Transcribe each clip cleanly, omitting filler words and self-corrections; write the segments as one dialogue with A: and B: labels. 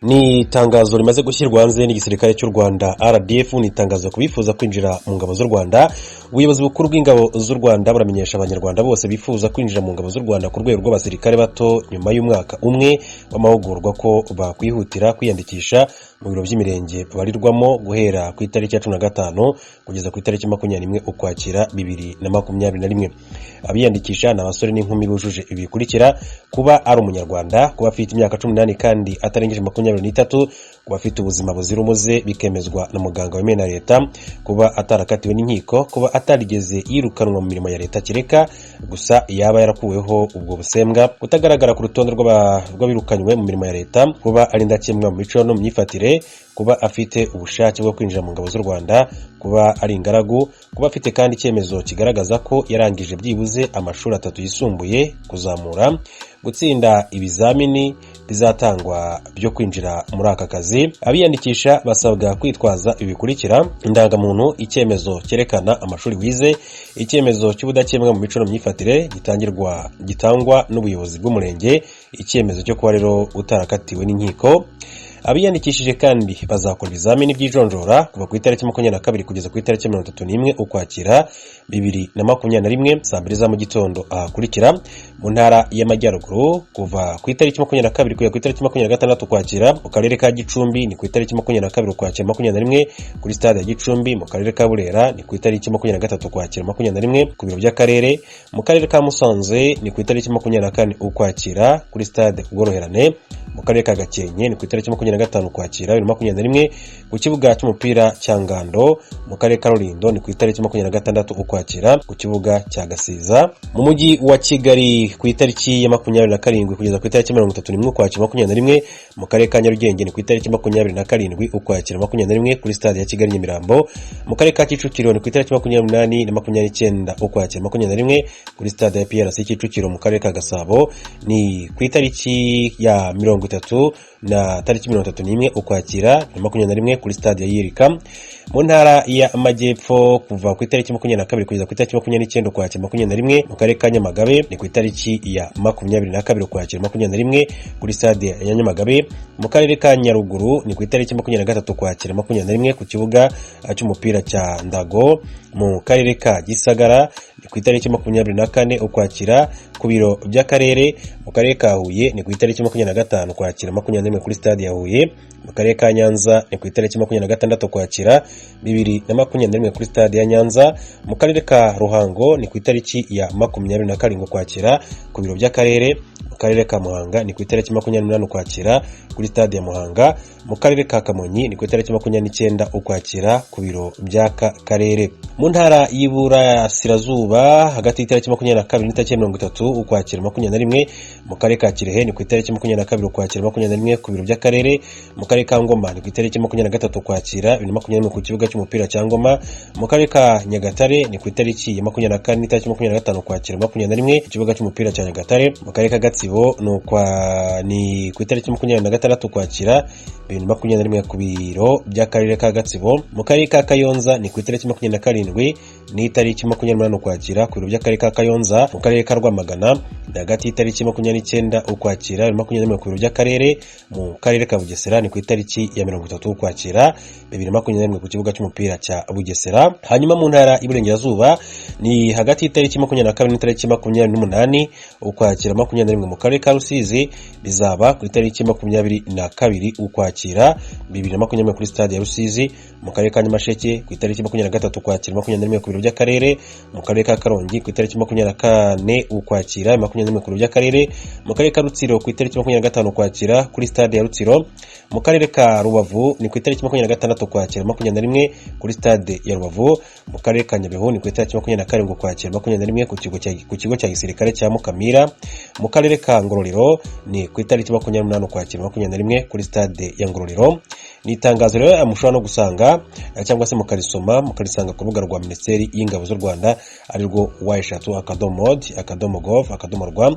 A: Ni itangazo rimaze gushyirwa hanze n'igisirikare cy'u Rwanda RDF. Ni itangazo kubifuza kwinjira mu ngabo z'u Rwanda. Ubuyobozi bukuru bw'ingabo z'u Rwanda buramenyesha abanyarwanda bose bifuza kwinjira mu ngabo z'u Rwanda ku rwego rw'abasirikare bato nyuma y'umwaka umwe w'amahugurwa ko bakwihutira kwiyandikisha mu biro by'imirenge babarirwamo guhera ku itariki ya 15 kugeza ku itariki 21 Ukwakira 2021. Abiyandikisha ni abasore n'inkumi bujuje ibikurikira: kuba ari umunyarwanda, kuba afite imyaka 18 kandi atarengeje 23, kuba afite ubuzima buzira umuze bikemezwa na muganga wemewe na leta, kuba atarakatiwe n'inkiko, kuba atarigeze yirukanwa mu mirimo ya leta kireka gusa yaba yarakuweho ubwo busembwa, kutagaragara ku rutonde rw'abirukanywe mu mirimo ya leta, kuba ari indakemwa mu mico no mu myifatire, kuba afite ubushake bwo kwinjira mu ngabo z'u Rwanda, kuba ari ingaragu, kuba afite kandi icyemezo kigaragaza ko yarangije byibuze amashuri 3 yisumbuye kuzamura, gutsinda ibizamini bizatangwa byo kwinjira muri aka kazi. Abiyandikisha basabwa kwitwaza ibikurikira: indangamuntu, icyemezo cyerekana amashuri wize, icyemezo cy'ubudakemwa mu mico no myifatire gitangwa n'ubuyobozi bw'umurenge, icyemezo cyo kuba rero utarakatiwe n'inkiko. Abiyandikishije kandi bazakora ibizamini by'ijonjora kuva ku itariki 22 kugeza ku itariki 31 Ukwakira 2021 saa 2 za mu gitondo ahakurikira: mu ntara y'Amajyaruguru kuva ku itariki 22 kugeza ku itariki 26 Ukwakira, mu karere ka Gicumbi ni ku itariki 22 Ukwakira 21 kuri stade ya Gicumbi, mu karere ka Burera ni ku itariki 23 Ukwakira 21 ku biro by'akarere, mu karere ka Musanze ni ku itariki 24 Ukwakira kuri stade Ubworoherane, mu karere ka Gakenke ni ku itariki 25 Ukwakira 2021 ku kibuga cy'umupira cya Ngando, mu karere ka Rulindo ni ku itariki 26 Ukwakira ku kibuga cya Gasiza, mu mujyi wa Kigali ku itariki ya 27 kugeza ku itariki 31 Ukwakira 2021, mu karere ka Nyarugenge ni ku itariki 27 Ukwakira 2021 kuri stade ya Kigali Nyamirambo, mu karere ka Kicukiro ni ku itariki 28 na 29 Ukwakira 2021 kuri stade ya PRC Kicukiro, mu karere ka Gasabo ni ku itariki ya 30 na tariki 31 Ukwakira 2021 kuri stade ya Yirika, mu ntara ya Amajyepfo kuva ku itariki 22 kugeza ku itariki 29 Ukwakira 2021 mu karere ka Nyamagabe ni ku itariki ya 22 Ukwakira 2021 kuri stade ya Nyamagabe, mu karere ka Nyaruguru ni ku itariki 23 Ukwakira 2021 ku kibuga cy'umupira cya Ndago, mu karere ka Gisagara ni ku itariki 24 Ukwakira ku biro by'akarere, mu karere ka Huye ni ku itariki 25 Ukwakira 2021 kuri stade ya Huye, mu karere ka Nyanza ni ku itariki 26 Ukwakira 2021 kuri stade ya Nyanza, mu karere ka Ruhango ni ku itariki ya 27 Ukwakira ku biro by'akarere, mu karere ka Muhanga ni ku itariki 28 Ukwakira kuri stade ya Muhanga, mu karere ka Kamonyi ni ku itariki 29 Ukwakira ku biro by'aka karere. Mu ntara y'Iburasirazuba hagati y'itariki 22 n'itariki 30 Ukwakira 2021 mu karere ka Kirehe ni ku itariki 22 Ukwakira 2021 ku biro by'akarere, mu karere ka Ngoma ni ku itariki 23 Ukwakira 2021 ku kibuga cy'umupira cya Ngoma, mu karere ka Nyagatare ni ku itariki ya 24 n'itariki 25 Ukwakira 2021 ku kibuga cy'umupira cya Nyagatare, mu karere ka Gatsibo ni ku itariki 26 Ukwakira 2021 ku biro by'akarere ka Gatsibo, mu karere ka Kayonza ni ku itariki 27 n'itariki 28 Ukwakira ku biro by'akarere ka Kayonza, mu karere ka Rwamagana ni hagati y'itariki 29 Ukwakira 2021 ku biro by'akarere, mu karere ka Bugesera ni ku itariki ya 30 Ukwakira 2021 ku kibuga cy'umupira cya Bugesera. Hanyuma mu ntara y'Iburengerazuba ni hagati y'itariki 22 n'itariki 28 Ukwakira 2021 mu karere ka Rusizi, bizaba ku itariki 22 Ukwakira 2021 kuri stade ya Rusizi, mu karere ka Nyamasheke ku itariki 23 Ukwakira 2021 ku biro by'akarere, mu karere ka Karongi ku itariki 24 Ukwakira 2021 ku biro by'akarere, mu karere ka Rutsiro ku itariki 25 Ukwakira kuri stade ya Rutsiro, mu karere ka Rubavu ni ku itariki 26 Ukwakira 2021 kuri stade ya Rubavu, mu karere ka Nyabihu ni ku itariki 27 Ukwakira 2021 ku kigo cya gisirikare cya Mukamira, mu karere ka Ngororero ni ku itariki 28 Ukwakira 2021 kuri stade ya Ngororero. Ni itangazo rero mushobora no gusanga cyangwa se mukarisanga ku rubuga rwa Minisiteri y'Ingabo z'u Rwanda arirwo wa3.mod.gov.rw,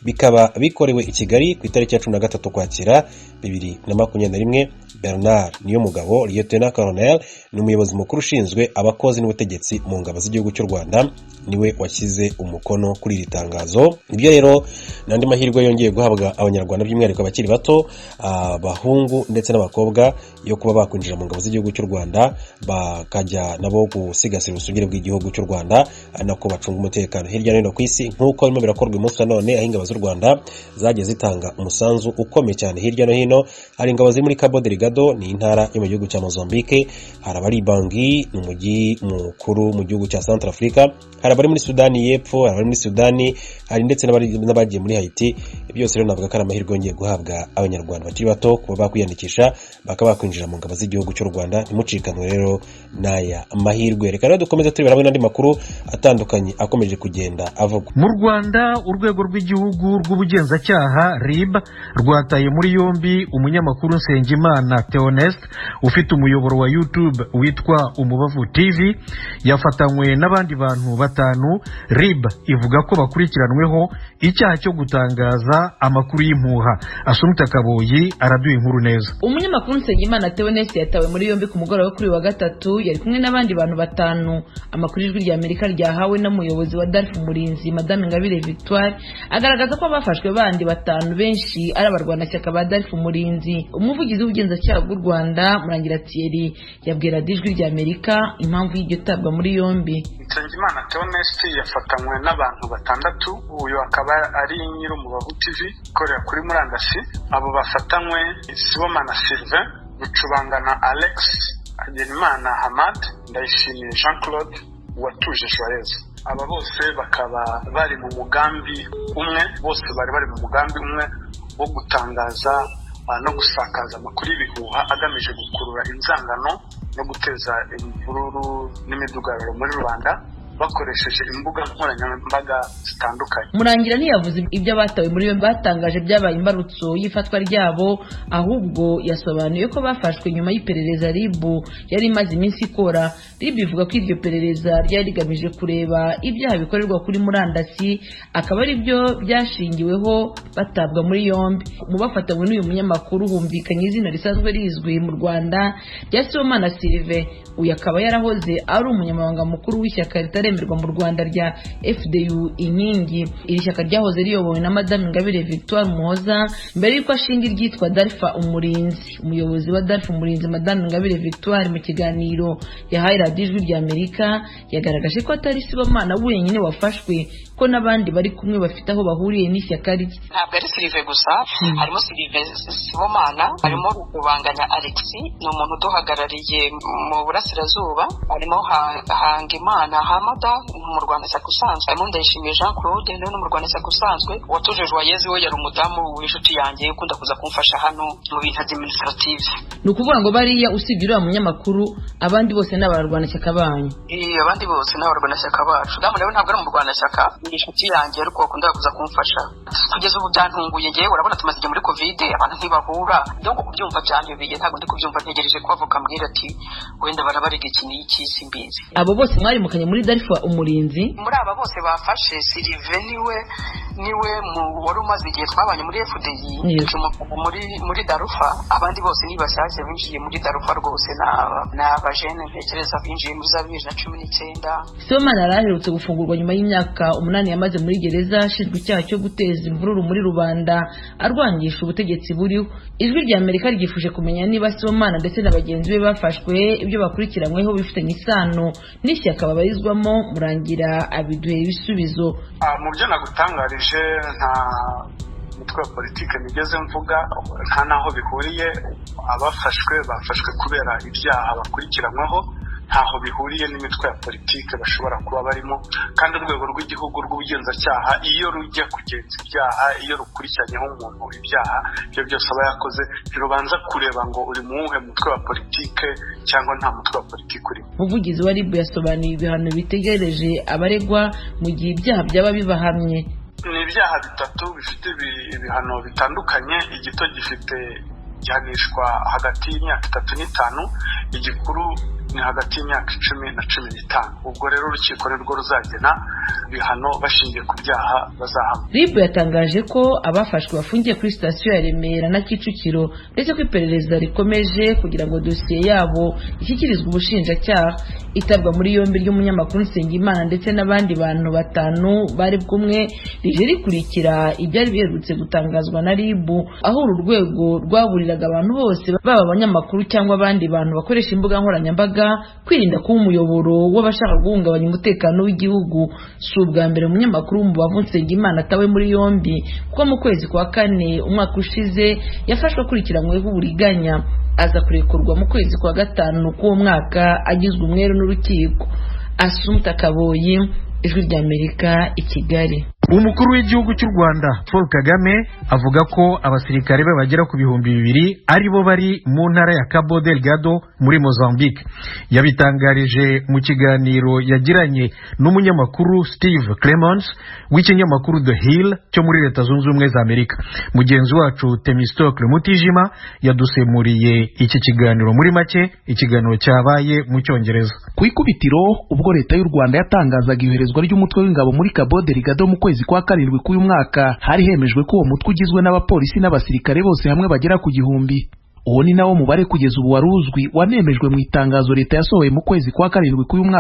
A: bikaba bikorewe i Kigali ku itariki ya 13 Ukwakira 2021. Bernard Niyomugabo Lieutenant Colonel ni umuyobozi mukuru ushinzwe abakozi n'ubutegetsi mu ngabo z'igihugu cy'u Rwanda, niwe washyize umukono kuri iri tangazo. Ibyo rero nandi amahirwe yongeye guhabwa abanyarwanda by'umwihariko abakiri bato, abahungu ndetse n'abakobwa, yo kuba bakwinjira mu ngabo z'igihugu cy'u Rwanda bakajya nabo gusigasira ubusugire bw'igihugu cy'u Rwanda, nako bacunga umutekano hirya no hino ku isi, nk'uko birimo birakorwa umunsi wa none, aho ingabo z'u Rwanda zagiye zitanga umusanzu ukomeye cyane hirya no hino. Hari ingabo ziri muri Cabo Delgado, ni intara yo mu gihugu cya Mozambique, hari abari Bangui, ni umujyi mukuru mu gihugu cya Centrafrica, hari abari muri Sudani y'Epfo, hari abari muri Sudani, hari ndetse n'abagiye muri Haiti. Byose rero navuga ko ari amahirwe yongeye guhabwa abanyarwanda bakiri bato kuba bakwiyandikisha bakaba bakwinjira mu ngabo z'igihugu cy'u Rwanda. Ntimucikanwe rero n'aya amahirwe. Reka rero dukomeze turebera hamwe n'andi makuru atandukanye akomeje kugenda avugwa.
B: Mu Rwanda, urwego rw'igihugu rw'ubugenzacyaha RIB rwataye muri yombi umunyamakuru Nsengimana Theoneste ufite umuyoboro wa YouTube witwa Umubavu TV. Yafatanywe n'abandi bantu batanu. RIB ivuga ko bakurikiranweho icyaha cyo gutangaza amakuru y'impuha. Asumta Kaboyi araduye inkuru neza.
C: Umunyamakuru Nsengimana Theoneste yatawe muri yombi ku mugoroba kuri wa gatatu, yari kumwe n'abandi bantu batanu. Amakuru y'Ijwi ry'Amerika ryahawe n'umuyobozi wa DARF Umurinzi Madame Ingabire Victoire agaragaza ko abafashwe bandi batanu benshi ari abarwanashyaka ba DARF Umurinzi. Umuvugizi w'ubugenzacyaha bw'u Rwanda Murangira Thierry yabwira Ijwi ry'Amerika impamvu y'iryo tabwa muri yombi.
D: Nsengimana Theoneste yafatanywe n'abantu batandatu. Uyu akaba ari Nyirumubavu TV ikorera kuri murandasi. Abo bafatanywe Sibomana Sylvain, Rucubangana Alex, Hagenimana Hamad, Ndayishimiye Jean Claude, Uwatuje Joyeuse. Aba bose bakaba bari mu mugambi umwe, wo gutangaza no gusakaza amakuru y'ibihuha agamije gukurura inzangano no guteza imvururu n'imidugararo muri rubanda bakoresheje imbuga nkoranyambaga zitandukanye.
C: Murangira ntiyavuze ibyo batawe muri yombi batangaje byabaye imbarutso y'ifatwa ryabo, ahubwo yasobanuye ko bafashwe nyuma y'iperereza RIB yari imaze iminsi ikora. RIB ivuga ko iryo perereza ryari rigamije kureba ibyaha bikorerwa kuri murandasi, akaba ari byo byashingiweho batabwa muri yombi. Mu bafatanywe n'uyu munyamakuru humvikanye izina risanzwe rizwi mu Rwanda rya Sibomana Sylvain. Uyu akaba yarahoze ari umunyamabanga mukuru w'ishyaka ritaremerwa mu Rwanda rya FDU Inkingi. Iri shyaka ryahoze riyobowe na Madame Ingabire Victoire Muhoza mbere y'uko ashinga iryitwa DARF Umurinzi. Umuyobozi wa DARF Umurinzi Madame Ingabire Victoire mu kiganiro yahaye radiyo Ijwi ry'Amerika yagaragaje ko atari Sibomana wenyine wafashwe, ko n'abandi bari kumwe bafite aho bahuriye n'ishyaka rye.
E: Ntabwo ari Sylvain gusa, harimo Sibomana, harimo Rukubanganya Alex, ni umuntu uduhagarariye mu burasirazuba, harimo Hangimana Hamada mu Rwanashyaka usanzwe, harimo Ndayishimiye Jean Claude no mu Rwanashyaka usanzwe, Uwatuje Joyeuse we yari umudamu w'inshuti yanjye ukunda kuza kumfasha hano mu bintu administrative.
C: Ni ukuvuga ngo bariya usibye uriya munyamakuru abandi bose n'abarwanashyaka banyu?
E: Abandi bose n'abarwanashyaka bacu. Damu rero ntabwo ari mu Rwanashyaka, ni inshuti yanjye ariko akunda kuza kumfasha. Kugeza ubu byantunguye ngewe, urabona tumaze igihe muri Covid, abantu ntibahura. Ndongo kubyumva byanyobeye, ntabwo ndi kubyumva, ntegereje ko avoka mbwira ati wenda barabarega iki n'iki simbizi.
C: Abo bose mwarimukanye muri DARF Umurinzi?
E: Muri aba bose bafashe Sylvain niwe wari umaze igihe twabanye muri FDI, muri Darufa. Abandi bose ni bashyashya binjiye muri Darufa rwose, n'abajene ntekereza binjiye muri za 2019.
C: Sibomana yaraherutse gufungurwa nyuma y'imyaka 8 yamaze muri gereza ashinjwa icyaha cyo guteza imvururu muri rubanda arwangisha ubutegetsi buriho. Ijwi ry'Amerika ryifuje kumenya niba Sibomana ndetse na bagenzi be bafashwe ibyo bakurikiranyweho bifitanye isano n'ishyaka babarizwamo. Murangira abiduhe ibisubizo.
D: Mu byo nagutangarije nta umutwe wa politike nigeze mvuga, nta naho bihuriye. Abafashwe bafashwe kubera ibyaha bakurikiranyweho, ntaho bihuriye n'imitwe ya politike bashobora kuba barimo. kandi urwego rw'igihugu rw'ubugenzacyaha iyo rujya kugenza ibyaha, iyo rukurikiranyeho umuntu ibyaha ibyo byose aba yakoze, ntirubanza kureba ngo uri mu wuhe mutwe wa politike cyangwa nta mutwe wa politike urimo.
C: Umuvugizi wa RIB yasobanuye ibihano bitegereje abaregwa mu gihe ibyaha byaba bibahamye.
D: Ni ibyaha bitatu bifite ibihano bitandukanye. Igito gifite gihanishwa hagati y'imyaka 3 n'5, igikuru ni hagati y'imyaka 10 na 15. Ubwo rero urukiko nirwo ruzagena ibihano bashingiye ku byaha bazahabwa.
C: RIB yatangaje ko abafashwe bafungiye kuri sitasiyo ya Remera na Kicukiro ndetse ko iperereza rikomeje kugira ngo dosiye yabo ishyikirizwe ubushinjacyaha. Itabwa muri yombi ry'umunyamakuru Nsengimana ndetse n'abandi bantu 5 bari kumwe rije rikurikira ibyari biherutse gutangazwa na RIB, aho uru rwego rwaburiraga abantu bose baba abanyamakuru cyangwa abandi bantu bakoresha imbuga nkoranyambaga kwirinda kuba umuyoboro w'abashaka guhungabanya umutekano w'igihugu. Si ubwa mbere umunyamakuru w'Umubavu Nsengimana atawe muri yombi, kuko mu kwezi kwa 4 umwaka ushize yafashwe akurikiranyweho uburiganya, aza kurekurwa mu kwezi kwa 5 k'uwo mwaka agizwe umwere n'urukiko. Assumpta Kaboyi, Ijwi ry'Amerika, i Kigali.
B: Umukuru w'igihugu cy'u Rwanda Paul Kagame avuga ko abasirikare be bagera ku 200 ari bo bari mu ntara ya Cabo Delgado muri Mozambique. Yabitangarije mu kiganiro yagiranye n'umunyamakuru Steve Clemons w'ikinyamakuru The Hill cyo muri Leta Zunze Ubumwe za Amerika. Mugenzi wacu Temistocle Mutijima yadusemuriye iki kiganiro muri make. Ikiganiro cyabaye mu Cyongereza.
F: Ku ikubitiro ubwo Leta y'u Rwanda yatangazaga iherezwa ry'umutwe w'ingabo muri Cabo Delgado mu kwezi kwa 7 k'uyu mwaka, hari hemejwe ko uwo mutwe ugizwe n'abapolisi n'abasirikare bose hamwe bagera ku 1,000. Uwo ni nawo mubare kugeza ubu waruzwi wanemejwe mu itangazo Leta yasohoye mu kwezi kwa 7 k'uyu mwaka.